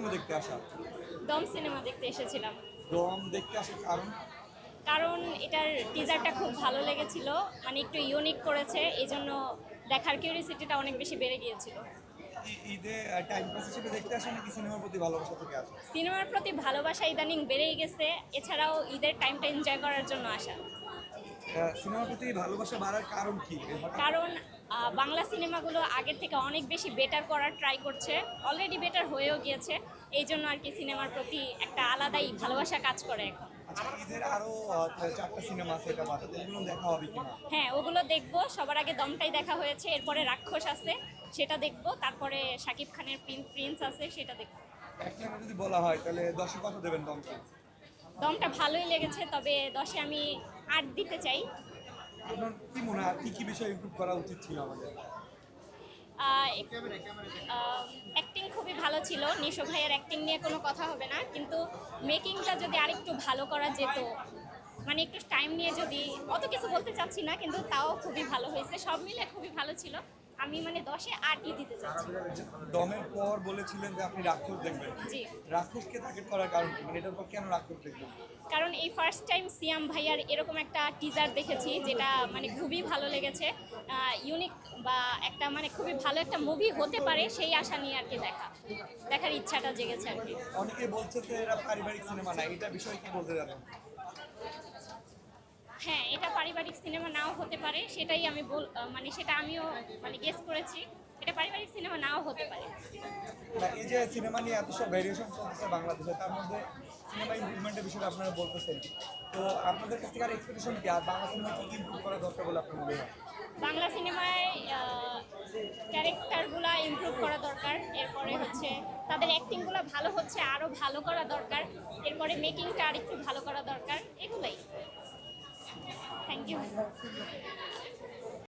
Cinema দেখতে আসা? দম সিনেমা দেখতে এসেছিলাম। দম দেখতে আসার কারণ? কারণ এটার টিজারটা খুব ভালো লেগেছিল, মানে একটু ইউনিক করেছে, এই জন্য দেখার কিউরিওসিটিটা অনেক বেশি বেড়ে গিয়েছিল। ঈদে টাইম পাস হিসেবে দেখতে আসা নাকি সিনেমার প্রতি ভালোবাসা থেকে আসা? সিনেমার প্রতি ভালোবাসা ইদানিং বেড়েই গেছে, এছাড়াও ঈদের টাইমটা এনজয় করার জন্য আসা। সিনেমার প্রতি ভালোবাসা বাড়ার কারণ কি হঠাৎ? কারণ বাংলা সিনেমাগুলো আগের থেকে অনেক বেশি বেটার করার ট্রাই করছে, অলরেডি বেটার হয়েও গিয়েছে, এই জন্য আর কি সিনেমার প্রতি একটা আলাদাই ভালোবাসা কাজ করে এখন। আচ্ছা, ঈদের আরো 4টা সিনেমা আছে, এটা বাদে ওগুলো দেখা হবে কিনা? হ্যাঁ, ওগুলো দেখবো। সবার আগে দমটাই দেখা হয়েছে, এরপরে রাক্ষস আছে, সেটা দেখবো, তারপরে শাকিব খানের প্রিন্স আছে, সেটা দেখবো। একটা যদি বলা হয় তাহলে 10-এ কত দেবেন দমকে? দমটা ভালোই লেগেছে, তবে 10-এ আমি 8 দিতে চাই। আপনার কি মনে হয় আর কি কি বিষয় ইমপ্রুভ করা উচিত ছিল আমাদের? অ্যাক্টিং খুবই ভালো ছিল, নিশো ভাইয়ের অ্যাক্টিং নিয়ে কোনো কথা হবে না, কিন্তু মেকিংটা যদি আরেকটু ভালো করা যেত, মানে একটু টাইম নিয়ে, যদি অত কিছু বলতে চাচ্ছি না, কিন্তু তাও খুবই ভালো হয়েছে, সব মিলে খুবই ভালো ছিল। আমি মানে 10-এ 8ই দিতে চাচ্ছি। দমের পর বলেছিলেন যে আপনি রাক্ষস দেখবেন। জি, রাক্ষসকে টার্গেট করার কারণ কি, মানে এটার পর কেন রাক্ষস দেখবেন? কারণ এই ফার্স্ট টাইম সিয়াম ভাইয়ার এরকম একটা টিজার দেখেছি, যেটা মানে খুবই ভালো লেগেছে, ইউনিক, বা একটা মানে খুবই ভালো একটা মুভি হতে পারে, সেই আশা নিয়ে আর কি দেখার ইচ্ছাটা জেগেছে আর কি। অনেকে বলছে যে এরা পারিবারিক সিনেমা না, এটা বিষয়ে কি বলতে যাবেন? হ্যাঁ, এটা পারিবারিক সিনেমা নাও হতে পারে, সেটাই আমি মানে সেটা আমিও মানে গেস করেছি, এটা পারিবারিক সিনেমা নাও হতে পারে। না, এই যে সিনেমা নিয়ে এত সব ভেরিয়েশন চলতেছে বাংলাদেশে, তার মধ্যে সিনেমা ইমপ্রুভমেন্টের বিষয়ে আপনারা বলতেছেন, তো আপনাদের কাছ থেকে আর এক্সপেকটেশন কি, আর বাংলা সিনেমা কি কি ইমপ্রুভ করা দরকার বলে আপনার মনে হয়? বাংলা সিনেমায় ক্যারেক্টারগুলো ইমপ্রুভ করা দরকার, এরপরে হচ্ছে তাদের অ্যাক্টিংগুলো ভালো হচ্ছে, আরও ভালো করা দরকার, এরপরে মেকিংটা আরেকটু ভালো করা দরকার, এগুলোই। Thank you.